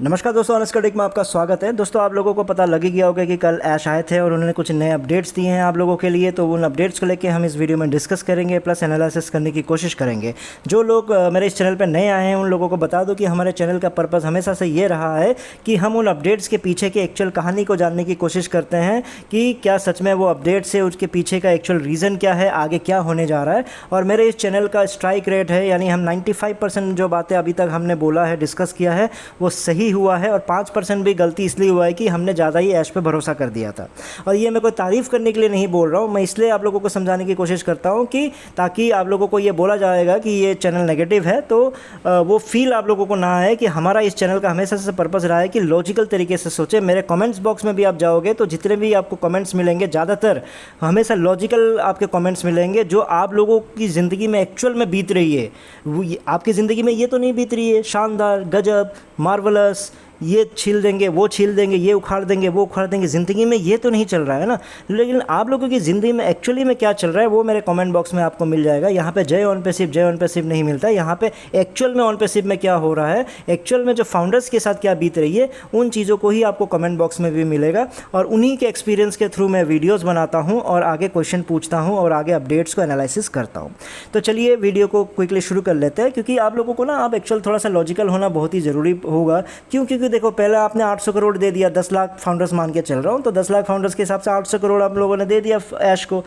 नमस्कार दोस्तों, honest take में आपका स्वागत है। दोस्तों, आप लोगों को पता लग ही गया होगा कि कल ऐश आए थे और उन्होंने कुछ नए अपडेट्स दिए हैं आप लोगों के लिए। तो उन अपडेट्स को लेके हम इस वीडियो में डिस्कस करेंगे, प्लस एनालिसिस करने की कोशिश करेंगे। जो लोग मेरे इस चैनल पर नए आए हैं उन लोगों को बता दो कि हमारे चैनल का पर्पज़ हमेशा से ये रहा है कि हम उन अपडेट्स के पीछे की एक्चुअल कहानी को जानने की कोशिश करते हैं कि क्या सच में वो अपडेट्स है, उसके पीछे का एक्चुअल रीज़न क्या है, आगे क्या होने जा रहा है। और मेरे इस चैनल का स्ट्राइक रेट है, यानी हम 95% जो बातें अभी तक हमने बोला है, डिस्कस किया है, वो सही हुआ है। और 5% भी गलती इसलिए हुआ है कि हमने ज़्यादा ही ऐश पे भरोसा कर दिया था। और ये मैं कोई तारीफ़ करने के लिए नहीं बोल रहा हूँ, मैं इसलिए आप लोगों को समझाने की कोशिश करता हूँ कि ताकि आप लोगों को ये बोला जाएगा कि ये चैनल नेगेटिव है तो वो फील आप लोगों को ना आए कि हमारा इस चैनल का हमेशा से पर्पज़ रहा है कि लॉजिकल तरीके से सोचें। मेरे कमेंट्स बॉक्स में भी आप जाओगे तो जितने भी आपको कमेंट्स मिलेंगे ज़्यादातर हमेशा लॉजिकल आपके कमेंट्स मिलेंगे, जो आप लोगों की ज़िंदगी में एक्चुअल में बीत रही है। आपकी ज़िंदगी में ये तो नहीं बीत रही है शानदार, गजब, मार्वलस, ये छील देंगे, वो छील देंगे, ये उखाड़ देंगे, वो उखाड़ देंगे, ज़िंदगी में ये तो नहीं चल रहा है ना। लेकिन आप लोगों की ज़िंदगी में एक्चुअली में क्या चल रहा है वो मेरे कमेंट बॉक्स में आपको मिल जाएगा। यहाँ पे जय ऑन पे सिर्फ नहीं मिलता है, यहाँ पे एक्चुअल में ऑन पे सिर्फ में क्या हो रहा है, एक्चुअल में जो फाउंडर्स के साथ क्या बीत रही है, उन चीज़ों को ही आपको कमेंट बॉक्स में भी मिलेगा। और उन्हीं के एक्सपीरियंस के थ्रू मैं वीडियोज़ बनाता हूँ और आगे क्वेश्चन पूछता हूँ और आगे अपडेट्स को एनालिसिस करता हूँ। तो चलिए वीडियो को क्विकली शुरू कर लेते हैं, क्योंकि आप लोगों को ना अब एक्चुअल थोड़ा सा लॉजिकल होना बहुत ही ज़रूरी होगा। क्योंकि देखो, पहले आपने 800 करोड़ दे दिया, 10 लाख फाउंडर्स मान के चल रहा हूँ, तो 10 लाख फाउंडर्स के हिसाब से 800 करोड़ आप लोगों ने दे दिया ऐश को।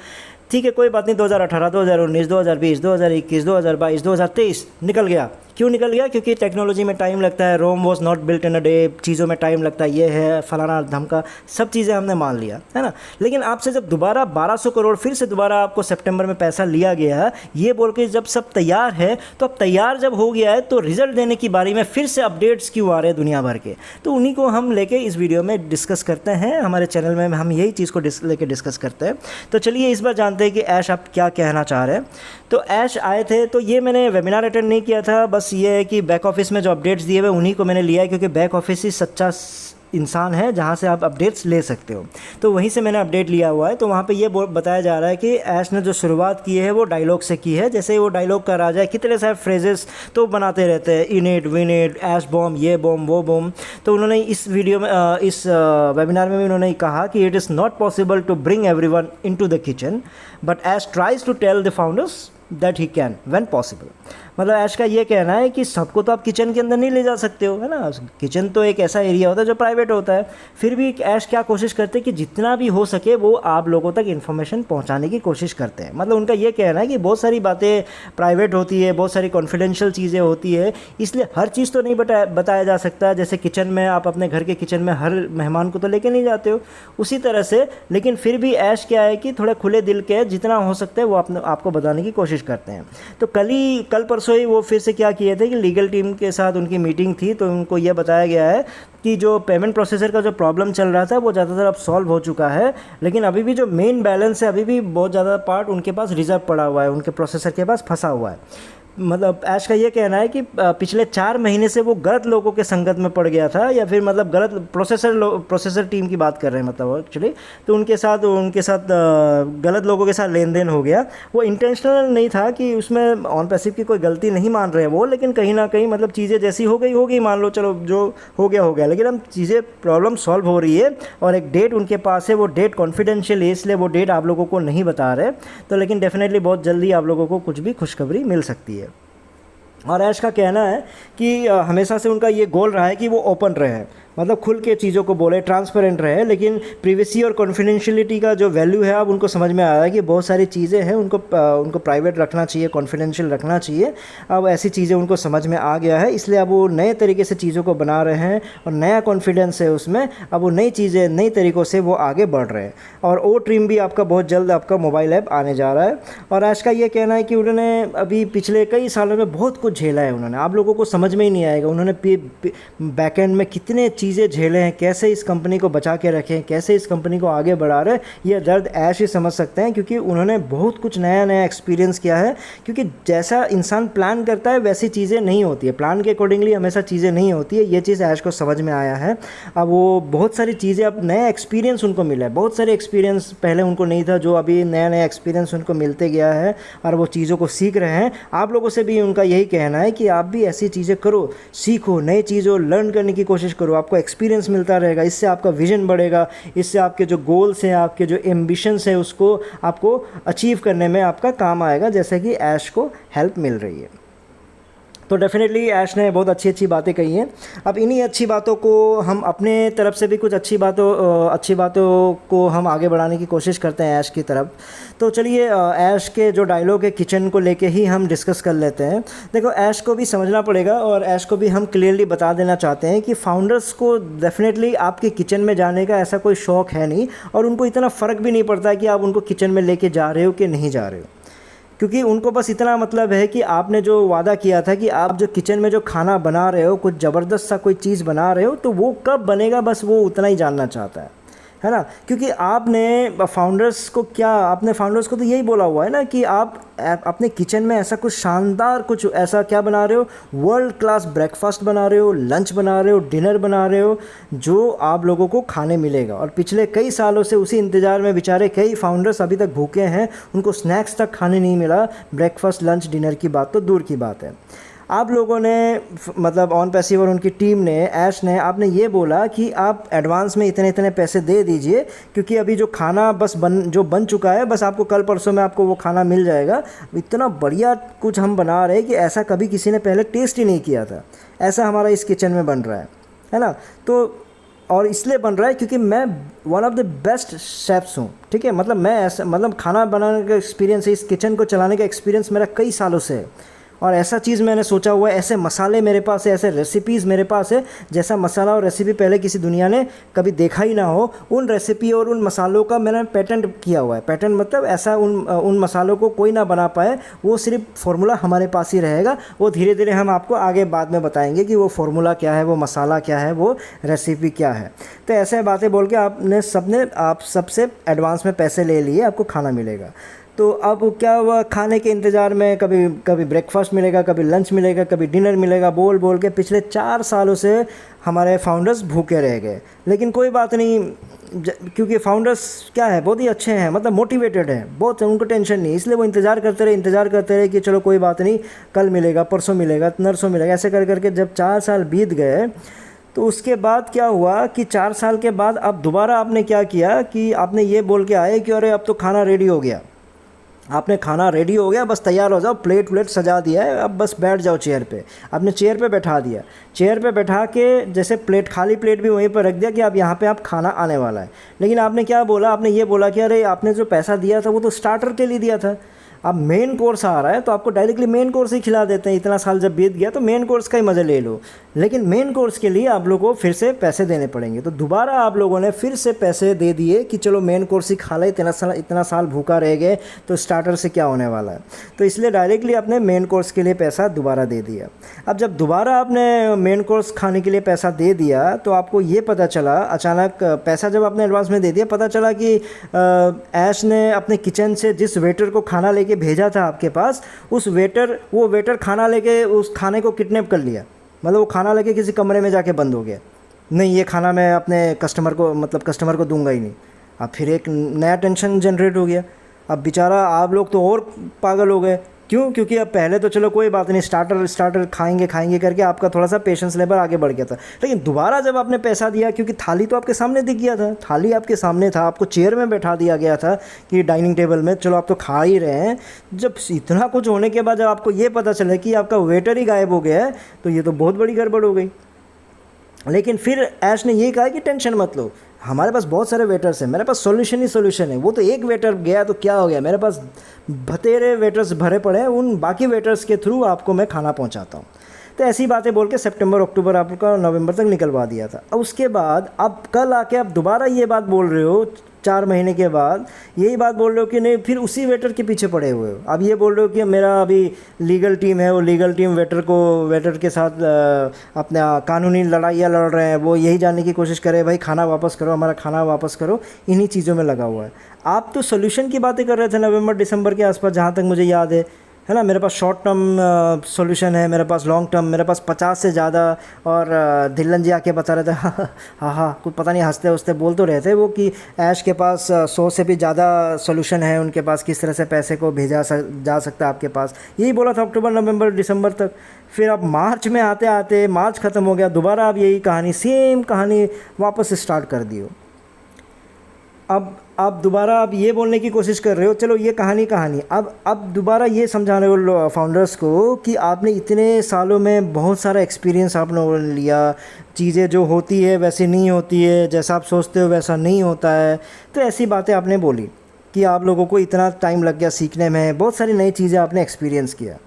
ठीक है, कोई बात नहीं। 2018, 2019, 2020, 2021, 2022, 2023 निकल गया। क्यों निकल गया? क्योंकि टेक्नोलॉजी में टाइम लगता है। Rome was not built in a day, चीज़ों में टाइम लगता है, ये है फलाना धमका, सब चीज़ें हमने मान लिया है ना। लेकिन आपसे जब दोबारा 1200 करोड़ फिर से दोबारा आपको सितंबर में पैसा लिया गया, ये बोल के जब सब तैयार है, तो अब तैयार जब हो गया है तो रिजल्ट देने की बारी में फिर से अपडेट्स क्यों आ रहे हैं दुनिया भर के, तो उन्हीं को हम लेके इस वीडियो में डिस्कस करते हैं। हमारे चैनल में हम यही चीज़ को लेके डिस्कस करते हैं। तो चलिए इस बार जानते हैं कि ऐश आप क्या कहना चाह रहे हैं। तो ऐश आए थे, तो ये मैंने वेबिनार अटेंड नहीं किया था, बस ये है कि बैक ऑफिस में जो अपडेट्स दिए हुए उन्हीं को मैंने लिया है, क्योंकि बैक ऑफिस ही सच्चा इंसान है जहाँ से आप अपडेट्स ले सकते हो। तो वहीं से मैंने अपडेट लिया हुआ है। तो वहाँ पे ये बताया जा रहा है कि ऐश ने जो शुरुआत की है वो डायलॉग से की है। जैसे वो डायलॉग का राजा है, कितने सारे फ्रेजेस तो बनाते रहते हैं, in it, win it, Ash bomb, ये बॉम्ब, वो बॉम्ब। तो उन्होंने इस वीडियो में इस वेबिनार में भी उन्होंने कहा कि it is not possible to bring everyone into the kitchen, but Ash tries to tell the founders that he can when possible. मतलब ऐश का ये कहना है कि सबको तो आप किचन के अंदर नहीं ले जा सकते हो, है ना। किचन तो एक ऐसा एरिया होता है जो प्राइवेट होता है। फिर भी ऐश क्या कोशिश करते हैं कि जितना भी हो सके वो आप लोगों तक इन्फॉर्मेशन पहुंचाने की कोशिश करते हैं। मतलब उनका ये कहना है कि बहुत सारी बातें प्राइवेट होती है, बहुत सारी कॉन्फिडेंशियल चीज़ें होती है, इसलिए हर चीज़ तो नहीं बताया जा सकता। जैसे किचन में आप अपने घर के किचन में हर मेहमान को तो लेके नहीं जाते हो, उसी तरह से। लेकिन फिर भी ऐश क्या है कि थोड़े खुले दिल के जितना हो सकता है वो आपको बताने की कोशिश करते हैं। तो कल परसों ही वो फिर से क्या किए थे कि लीगल टीम के साथ उनकी मीटिंग थी, तो उनको यह बताया गया है कि जो पेमेंट प्रोसेसर का जो प्रॉब्लम चल रहा था वो ज़्यादातर अब सॉल्व हो चुका है। लेकिन अभी भी जो मेन बैलेंस है, अभी भी बहुत ज़्यादा पार्ट उनके पास रिजर्व पड़ा हुआ है, उनके प्रोसेसर के पास फंसा हुआ है। मतलब ऐश का ये कहना है कि पिछले 4 महीने से वो गलत लोगों के संगत में पड़ गया था, या फिर मतलब गलत प्रोसेसर टीम की बात कर रहे हैं मतलब एक्चुअली। तो उनके साथ गलत लोगों के साथ लेन देन हो गया। वो इंटेंशनल नहीं था कि उसमें ऑन पैसिव की कोई गलती नहीं मान रहे वो, लेकिन कहीं ना कहीं मतलब चीज़ें जैसी हो गई, मान लो, चलो जो हो गया। लेकिन हम चीज़ें प्रॉब्लम सॉल्व हो रही है और एक डेट उनके पास है, वो डेट कॉन्फिडेंशियल है, इसलिए वो डेट आप लोगों को नहीं बता रहे। तो लेकिन डेफिनेटली बहुत जल्दी आप लोगों को कुछ भी खुशखबरी मिल सकती है। और ऐश का कहना है कि हमेशा से उनका ये गोल रहा है कि वो ओपन रहे, मतलब खुल के चीज़ों को बोले, ट्रांसपेरेंट रहे। लेकिन प्रिवेसी और कॉन्फिडेंशियलिटी का जो वैल्यू है अब उनको समझ में आया है कि बहुत सारी चीज़ें हैं उनको प्राइवेट रखना चाहिए, कॉन्फिडेंशियल रखना चाहिए। अब ऐसी चीज़ें उनको समझ में आ गया है, इसलिए अब वो नए तरीके से चीज़ों को बना रहे हैं और नया कॉन्फिडेंस है उसमें। अब वो नई चीज़ें, नई तरीक़ों से वो आगे बढ़ रहे हैं। और ओ ट्रिम भी आपका बहुत जल्द आपका मोबाइल ऐप आने जा रहा है। और ऐश का ये कहना है कि उन्होंने अभी पिछले कई सालों में बहुत कुछ झेला है उन्होंने, आप लोगों को समझ में ही नहीं आएगा। उन्होंने बैकएंड में कितने चीज़ें झेले हैं, कैसे इस कंपनी को बचा के रखें, कैसे इस कंपनी को आगे बढ़ा रहे, ये दर्द ऐश ही समझ सकते हैं, क्योंकि उन्होंने बहुत कुछ नया नया एक्सपीरियंस किया है। क्योंकि जैसा इंसान प्लान करता है वैसी चीज़ें नहीं होती है, प्लान के अकॉर्डिंगली हमेशा चीज़ें नहीं होती है। ये चीज़ ऐश को समझ में आया है। अब वो बहुत सारी चीज़ें, अब नया एक्सपीरियंस उनको मिला है, बहुत सारे एक्सपीरियंस पहले उनको नहीं था, जो अभी नया नया एक्सपीरियंस उनको मिलते गया है और वो चीज़ों को सीख रहे हैं। आप लोगों से भी उनका यही कहना है कि आप भी ऐसी चीज़ें करो, सीखो, नई चीज़ों लर्न करने की कोशिश करो, आपको एक्सपीरियंस मिलता रहेगा, इससे आपका विजन बढ़ेगा, इससे आपके जो गोल्स हैं, आपके जो एम्बिशंस हैं, उसको आपको अचीव करने में आपका काम आएगा, जैसे कि ऐश को हेल्प मिल रही है। तो डेफिनेटली ऐश ने बहुत अच्छी अच्छी बातें कही हैं। अब इन्हीं अच्छी बातों को हम अपने तरफ से भी कुछ अच्छी बातों को हम आगे बढ़ाने की कोशिश करते हैं ऐश की तरफ। तो चलिए ऐश के जो डायलॉग है किचन को लेके ही हम डिस्कस कर लेते हैं। देखो, ऐश को भी समझना पड़ेगा और ऐश को भी हम क्लियरली बता देना चाहते हैं कि फाउंडर्स को डेफिनेटली आपके किचन में जाने का ऐसा कोई शौक़ है नहीं, और उनको इतना फ़र्क भी नहीं पड़ता है कि आप उनको किचन में लेके जा रहे हो कि नहीं जा रहे हो, क्योंकि उनको बस इतना मतलब है कि आपने जो वादा किया था कि आप जो किचन में जो खाना बना रहे हो, कुछ ज़बरदस्त सा कोई चीज़ बना रहे हो, तो वो कब बनेगा बस वो उतना ही जानना चाहता है ना। क्योंकि आपने फाउंडर्स को तो यही बोला हुआ है ना कि आप अपने किचन में ऐसा कुछ शानदार, कुछ ऐसा क्या बना रहे हो, वर्ल्ड क्लास ब्रेकफास्ट बना रहे हो, लंच बना रहे हो, डिनर बना रहे हो, जो आप लोगों को खाने मिलेगा। और पिछले कई सालों से उसी इंतज़ार में बेचारे कई फाउंडर्स अभी तक भूखे हैं, उनको स्नैक्स तक खाने नहीं मिला, ब्रेकफास्ट लंच डिनर की बात तो दूर की बात है। आप लोगों ने मतलब ऑन पैसिव और उनकी टीम ने, ऐश ने, आपने ये बोला कि आप एडवांस में इतने इतने पैसे दे दीजिए, क्योंकि अभी जो खाना जो बन चुका है, बस आपको कल परसों में आपको वो खाना मिल जाएगा। इतना बढ़िया कुछ हम बना रहे हैं कि ऐसा कभी किसी ने पहले टेस्ट ही नहीं किया था, ऐसा हमारा इस किचन में बन रहा है ना। तो और इसलिए बन रहा है क्योंकि मैं one of the best chefs हूँ, ठीक है। मतलब मैं ऐसा, मतलब खाना बनाने का एक्सपीरियंस है, इस किचन को चलाने का एक्सपीरियंस मेरा कई सालों से है, और ऐसा चीज़ मैंने सोचा हुआ है, ऐसे मसाले मेरे पास है, ऐसे रेसिपीज़ मेरे पास है, जैसा मसाला और रेसिपी पहले किसी दुनिया ने कभी देखा ही ना हो। उन रेसिपी और उन मसालों का मैंने पेटेंट किया हुआ है। पेटेंट मतलब ऐसा उन मसालों को कोई ना बना पाए, वो सिर्फ फार्मूला हमारे पास ही रहेगा। वो धीरे धीरे हम आपको आगे बाद में बताएंगे कि वो फार्मूला क्या है, वो मसाला क्या है, वो रेसिपी क्या है। तो ऐसे बातें बोल के आप सबसे एडवांस में पैसे ले लिए, आपको खाना मिलेगा। तो अब क्या हुआ, खाने के इंतज़ार में कभी ब्रेकफास्ट मिलेगा, कभी लंच मिलेगा, कभी डिनर मिलेगा, बोल बोल के पिछले 4 सालों से हमारे फाउंडर्स भूखे रह गए। लेकिन कोई बात नहीं, क्योंकि फाउंडर्स क्या है, बहुत ही अच्छे हैं, मतलब मोटिवेटेड हैं, बहुत, उनको टेंशन नहीं, इसलिए वो इंतज़ार करते रहे कि चलो कोई बात नहीं, कल मिलेगा, परसों मिलेगा, नरसों मिलेगा। ऐसे करके जब 4 साल बीत गए, तो उसके बाद क्या हुआ कि 4 साल के बाद अब दोबारा आपने क्या किया कि आपने ये बोल के आए कि अरे अब तो खाना रेडी हो गया, आपने खाना रेडी हो गया, बस तैयार हो जाओ, प्लेट सजा दिया है, अब बस बैठ जाओ चेयर पे। आपने चेयर पे बैठा दिया, चेयर पे बैठा के जैसे खाली प्लेट भी वहीं पर रख दिया कि अब यहाँ पे आप खाना आने वाला है। लेकिन आपने क्या बोला, आपने ये बोला कि अरे आपने जो पैसा दिया था वो तो स्टार्टर के लिए दिया था, अब मेन कोर्स आ रहा है तो आपको डायरेक्टली मेन कोर्स ही खिला देते हैं। इतना साल जब बीत गया तो मेन कोर्स का ही मज़ा ले लो, लेकिन मेन कोर्स के लिए आप लोगों को फिर से पैसे देने पड़ेंगे। तो दोबारा आप लोगों ने फिर से पैसे दे दिए कि चलो मेन कोर्स ही खा ले, इतना साल भूखा रह गए तो स्टार्टर से क्या होने वाला है। तो इसलिए डायरेक्टली आपने मेन कोर्स के लिए पैसा दोबारा दे दिया। अब जब दोबारा आपने मेन कोर्स खाने के लिए पैसा दे दिया तो आपको ये पता चला, अचानक पैसा जब आपने एडवांस में दे दिया, पता चला कि ऐश ने अपने किचन से जिस वेटर को खाना लेके भेजा था आपके पास, वो वेटर खाना लेके उस खाने को किडनैप कर लिया। मतलब वो खाना लेके किसी कमरे में जाके बंद हो गया, नहीं ये खाना मैं अपने कस्टमर को दूंगा ही नहीं। अब फिर एक नया टेंशन जनरेट हो गया। अब बेचारा आप लोग तो और पागल हो गए, क्यों? क्योंकि अब पहले तो चलो कोई बात नहीं, स्टार्टर खाएंगे करके आपका थोड़ा सा पेशेंस लेवल आगे बढ़ गया था। लेकिन दोबारा जब आपने पैसा दिया, क्योंकि थाली तो आपके सामने दिख गया था, थाली आपके सामने था, आपको चेयर में बैठा दिया गया था कि डाइनिंग टेबल में, चलो आप तो खा ही रहे हैं। जब इतना कुछ होने के बाद जब आपको ये पता चला कि आपका वेटर ही गायब हो गया है, तो ये तो बहुत बड़ी गड़बड़ हो गई। लेकिन फिर ऐश ने ये कहा कि टेंशन मत लो, हमारे पास बहुत सारे वेटर्स हैं, मेरे पास सॉल्यूशन ही सॉल्यूशन है। वो तो एक वेटर गया तो क्या हो गया, मेरे पास बतेरे वेटर्स भरे पड़े हैं, उन बाकी वेटर्स के थ्रू आपको मैं खाना पहुंचाता हूं। तो ऐसी बातें बोल के सितंबर अक्टूबर आपका नवंबर तक निकलवा दिया था। अब उसके बाद अब कल आके आप दोबारा ये बात बोल रहे हो 4 महीने के बाद, यही बात बोल रहे हो कि नहीं, फिर उसी वेटर के पीछे पड़े हुए हो। अब ये बोल रहे हो कि मेरा अभी लीगल टीम है, वो लीगल टीम वेटर के साथ अपना कानूनी लड़ाइयाँ लड़ रहे हैं। वो यही जानने की कोशिश करे भाई खाना वापस करो, हमारा खाना वापस करो, इन्हीं चीज़ों में लगा हुआ है। आप तो सोल्यूशन की बातें कर रहे थे नवंबर दिसंबर के आसपास, जहाँ तक मुझे याद है ना। मेरे पास शॉर्ट टर्म सॉल्यूशन है, मेरे पास लॉन्ग टर्म, मेरे पास 50 से ज़्यादा। और धिल्लन जी आके बता रहे थे हाँ हाँ कुछ पता नहीं, हंसते हंसते बोल तो रहे थे वो कि ऐश के पास 100 से भी ज़्यादा सॉल्यूशन है उनके पास, किस तरह से पैसे को भेजा जा सकता है आपके पास। यही बोला था अक्टूबर नवंबर दिसंबर तक। फिर अब मार्च में आते आते मार्च ख़त्म हो गया, दोबारा अब यही कहानी, सेम कहानी वापस स्टार्ट कर दी हो। अब आप दोबारा आप ये बोलने की कोशिश कर रहे हो, चलो ये कहानी अब दोबारा ये समझा रहे हो फाउंडर्स को कि आपने इतने सालों में बहुत सारा एक्सपीरियंस आपने लिया, चीज़ें जो होती है वैसी नहीं होती है, जैसा आप सोचते हो वैसा नहीं होता है। तो ऐसी बातें आपने बोली कि आप लोगों को इतना टाइम लग गया सीखने में, बहुत सारी नई चीज़ें आपने एक्सपीरियंस किया।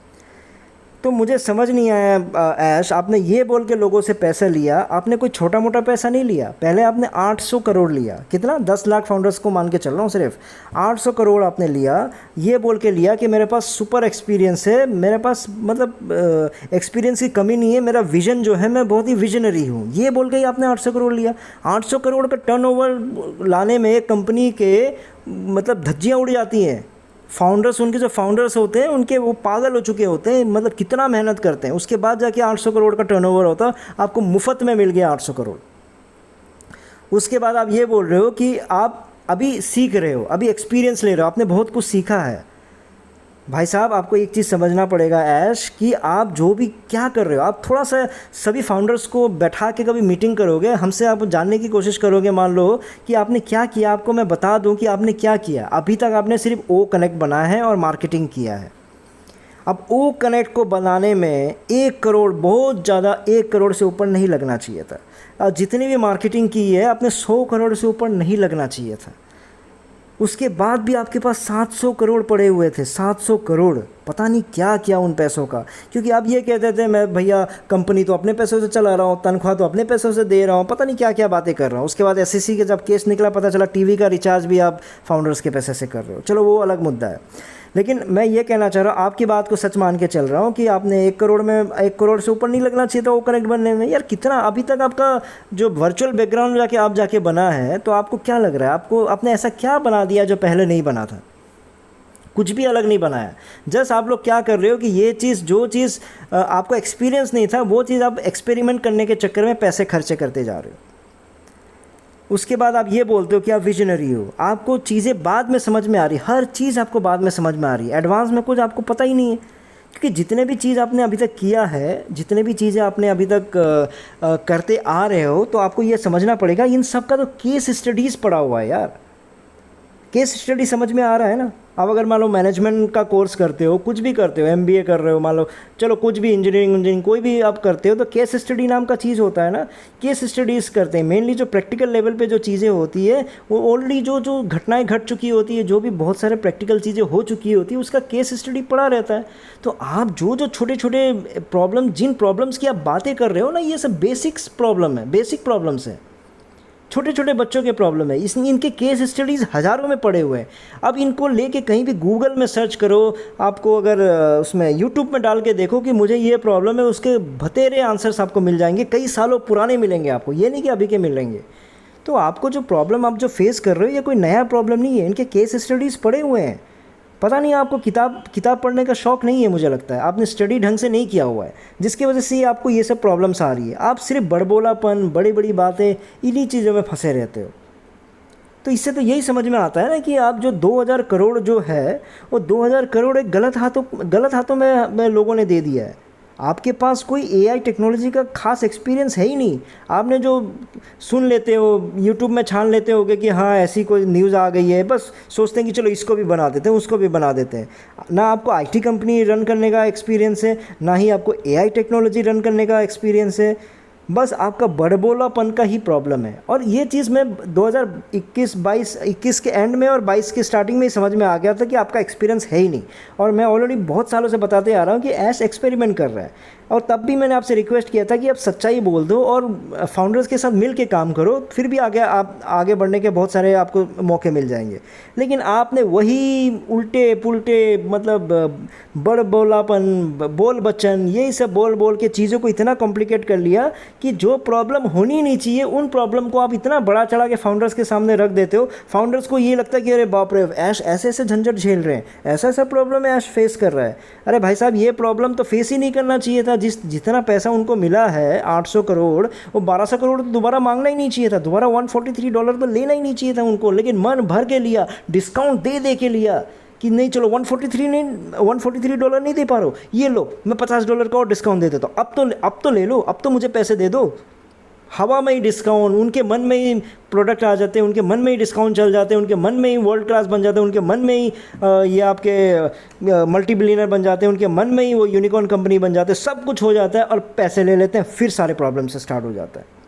तो मुझे समझ नहीं आया ऐश, आपने ये बोल के लोगों से पैसा लिया, आपने कोई छोटा मोटा पैसा नहीं लिया। पहले आपने 800 करोड़ लिया, कितना, 10 लाख फाउंडर्स को मान के चल रहा हूँ, सिर्फ 800 करोड़ आपने लिया। ये बोल के लिया कि मेरे पास सुपर एक्सपीरियंस है, मेरे पास मतलब एक्सपीरियंस की कमी नहीं है, मेरा विजन जो है मैं बहुत ही विजनरी हूँ, ये बोल के ही आपने 800 करोड़ लिया। 800 करोड़ का टर्नओवर लाने में कंपनी के मतलब धज्जियाँ उड़ जाती हैं। फाउंडर्स, उनके जो फाउंडर्स होते हैं उनके वो पागल हो चुके होते हैं, मतलब कितना मेहनत करते हैं, उसके बाद जाके 800 करोड़ का टर्नओवर होता, आपको मुफ्त में मिल गया 800 करोड़। उसके बाद आप ये बोल रहे हो कि आप अभी सीख रहे हो, अभी एक्सपीरियंस ले रहे हो, आपने बहुत कुछ सीखा है। भाई साहब आपको एक चीज़ समझना पड़ेगा ऐश, कि आप जो भी क्या कर रहे हो, आप थोड़ा सा सभी फाउंडर्स को बैठा के कभी मीटिंग करोगे, हमसे आप जानने की कोशिश करोगे, मान लो कि आपने क्या किया, आपको मैं बता दूं कि आपने क्या किया। अभी तक आपने सिर्फ ओ कनेक्ट बनाया है और मार्केटिंग किया है। अब ओ कनेक्ट को बनाने में 1 करोड़, बहुत ज़्यादा 1 करोड़ से ऊपर नहीं लगना चाहिए था। और जितनी भी मार्केटिंग की है आपने 100 करोड़ से ऊपर नहीं लगना चाहिए था। उसके बाद भी आपके पास 700 करोड़ पड़े हुए थे, 700 करोड़, पता नहीं क्या किया उन पैसों का। क्योंकि आप ये कहते थे मैं भैया कंपनी तो अपने पैसों से चला रहा हूँ, तनख्वाह तो अपने पैसों से दे रहा हूँ, पता नहीं क्या क्या बातें कर रहा हूँ। उसके बाद एसईसी के जब केस निकला पता चला टीवी का रिचार्ज भी आप फाउंडर्स के पैसे से कर रहे हो। चलो वो अलग मुद्दा है, लेकिन मैं ये कहना चाह रहा हूँ, आपकी बात को सच मान के चल रहा हूँ कि आपने 1 करोड़ में 1 करोड़ से ऊपर नहीं लगना चाहिए था वो कनेक्ट बनने में। यार कितना अभी तक आपका जो वर्चुअल बैकग्राउंड जाके बना है, तो आपको क्या लग रहा है, आपको आपने ऐसा क्या बना दिया जो पहले नहीं बना था? कुछ भी अलग नहीं बनाया। जस्ट आप लोग क्या कर रहे हो कि ये चीज़, जो चीज़ आपको एक्सपीरियंस नहीं था, वो चीज़ आप एक्सपेरिमेंट करने के चक्कर में पैसे खर्चे करते जा रहे हो। उसके बाद आप ये बोलते हो कि आप विजनरी हो, आपको चीज़ें बाद में समझ में आ रही, हर चीज़ आपको बाद में समझ में आ रही है, एडवांस में कुछ आपको पता ही नहीं है। क्योंकि जितने भी चीज़ आपने अभी तक किया है, जितने भी चीज़ें आपने अभी तक करते आ रहे हो, तो आपको ये समझना पड़ेगा इन सब का तो केस स्टडीज़ पड़ा हुआ है यार। केस स्टडी समझ में आ रहा है ना। अब अगर मान लो मैनेजमेंट का कोर्स करते हो, कुछ भी करते हो, एमबीए कर रहे हो, मान लो चलो कुछ भी इंजीनियरिंग कोई भी आप करते हो, तो केस स्टडी नाम का चीज़ होता है ना। केस स्टडीज़ करते हैं मेनली, जो प्रैक्टिकल लेवल पे जो चीज़ें होती है वो ऑलरेडी जो घटनाएं घट चुकी होती है, जो भी बहुत सारे प्रैक्टिकल चीज़ें हो चुकी होती है, उसका केस स्टडी पड़ा रहता है। तो आप जो छोटे छोटे प्रॉब्लम, जिन प्रॉब्लम्स की आप बातें कर रहे हो ना, ये सब बेसिक्स प्रॉब्लम है, बेसिक प्रॉब्लम्स हैं, छोटे छोटे बच्चों के प्रॉब्लम है। इसलिए इनके केस स्टडीज़ हज़ारों में पड़े हुए हैं। अब इनको लेके कहीं भी गूगल में सर्च करो, आपको अगर उसमें यूट्यूब में डाल के देखो कि मुझे ये प्रॉब्लम है, उसके बतेरे आंसर्स आपको मिल जाएंगे, कई सालों पुराने मिलेंगे आपको, ये नहीं कि अभी के मिलेंगे। तो आपको जो प्रॉब्लम आप जो फेस कर रहे हो, ये कोई नया प्रॉब्लम नहीं है, इनके केस स्टडीज़ पड़े हुए हैं। पता नहीं आपको किताब पढ़ने का शौक़ नहीं है, मुझे लगता है आपने स्टडी ढंग से नहीं किया हुआ है, जिसकी वजह से आपको ये सब प्रॉब्लम्स आ रही है। आप सिर्फ बड़बोलापन, बड़ी बड़ी बातें, इन्हीं चीज़ों में फंसे रहते हो। तो इससे तो यही समझ में आता है ना कि आप जो 2000 करोड़ जो है, वो 2000 करोड़ एक गलत हाथों में लोगों ने दे दिया है। आपके पास कोई एआई टेक्नोलॉजी का खास एक्सपीरियंस है ही नहीं। आपने जो सुन लेते हो, यूट्यूब में छान लेते होगे कि हाँ ऐसी कोई न्यूज़ आ गई है, बस सोचते हैं कि चलो इसको भी बना देते हैं, उसको भी बना देते हैं। ना आपको आईटी कंपनी रन करने का एक्सपीरियंस है, ना ही आपको एआई टेक्नोलॉजी रन करने का एक्सपीरियंस है, बस आपका बड़बोलापन का ही प्रॉब्लम है। और ये चीज़ मैं 2021 के एंड में और 22 के स्टार्टिंग में ही समझ में आ गया था कि आपका एक्सपीरियंस है ही नहीं। और मैं ऑलरेडी बहुत सालों से बताते आ रहा हूँ कि ऐश एक्सपेरिमेंट कर रहा है। और तब भी मैंने आपसे रिक्वेस्ट किया था कि आप सच्चाई बोल दो और फाउंडर्स के साथ मिल के काम करो, फिर भी आगे बढ़ने के बहुत सारे आपको मौके मिल जाएंगे। लेकिन आपने वही उल्टे पुल्टे मतलब बड़ बोलापन, बोल बच्चन, यही सब बोल बोल के चीज़ों को इतना कॉम्प्लिकेट कर लिया कि जो प्रॉब्लम होनी नहीं चाहिए उन प्रॉब्लम को आप इतना बड़ा चढ़ा के फाउंडर्स के सामने रख देते हो। फाउंडर्स को ये लगता है कि अरे बाप रे, ऐश ऐसे ऐसे झंझट झेल रहे हैं, ऐसा ऐसा प्रॉब्लम ऐश फेस कर रहा है। अरे भाई साहब, ये प्रॉब्लम तो फेस ही नहीं करना चाहिए था। जितना पैसा उनको मिला है 800 करोड़, वो 1200 करोड़ तो दोबारा मांगना ही नहीं चाहिए था, दोबारा $143 तो लेना ही नहीं चाहिए था उनको। लेकिन मन भर के लिया, डिस्काउंट दे दे के लिया कि नहीं चलो $143 नहीं दे पा रहे हो, ये लो मैं $50 का और डिस्काउंट दे देता हूँ, अब तो ले लो, अब तो मुझे पैसे दे दो। हवा में ही डिस्काउंट, उनके मन में ही प्रोडक्ट आ जाते हैं, उनके मन में ही डिस्काउंट चल जाते हैं, उनके मन में ही वर्ल्ड क्लास बन जाते हैं, उनके मन में ही ये आपके मल्टी बिलियनर बन जाते हैं, उनके मन में ही वो यूनिकॉर्न कंपनी बन जाते हैं, सब कुछ हो जाता है और पैसे ले लेते हैं, फिर सारे प्रॉब्लम से स्टार्ट हो जाता है।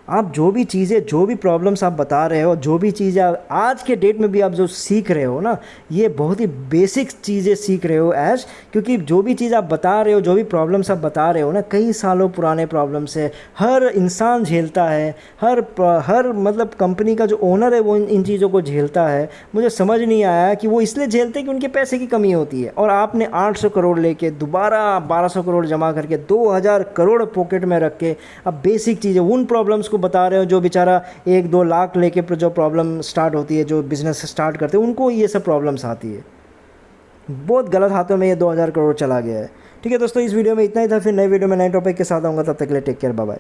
आप जो भी चीज़ें, जो भी प्रॉब्लम्स आप बता रहे हो, जो भी चीज़ें आज के डेट में भी आप जो सीख रहे हो ना, ये बहुत ही बेसिक चीज़ें सीख रहे हो ऐश। क्योंकि जो भी चीज़ आप बता रहे हो, जो भी प्रॉब्लम्स आप बता रहे हो ना, कई सालों पुराने प्रॉब्लम्स है, हर इंसान झेलता है, हर मतलब कंपनी का जो ओनर है वो इन चीज़ों को झेलता है। मुझे समझ नहीं आया कि वो इसलिए झेलते हैं कि उनके पैसे की कमी होती है, और आपने 800 करोड़ लेके दोबारा 1200 करोड़ जमा करके 2000 करोड़ पॉकेट में रख के अब बेसिक चीज़ें, उन प्रॉब्लम्स को बता रहे हो जो बेचारा 1-2 लाख लेके जो प्रॉब्लम स्टार्ट होती है, जो बिज़नेस स्टार्ट करते हैं, उनको ये सब प्रॉब्लम्स आती है। बहुत गलत हाथों में ये 2000 करोड़ चला गया है। ठीक है दोस्तों, इस वीडियो में इतना ही था। फिर नए वीडियो में नए टॉपिक के साथ आऊँगा, तब तक के लिए टेक केयर, बाय बाय।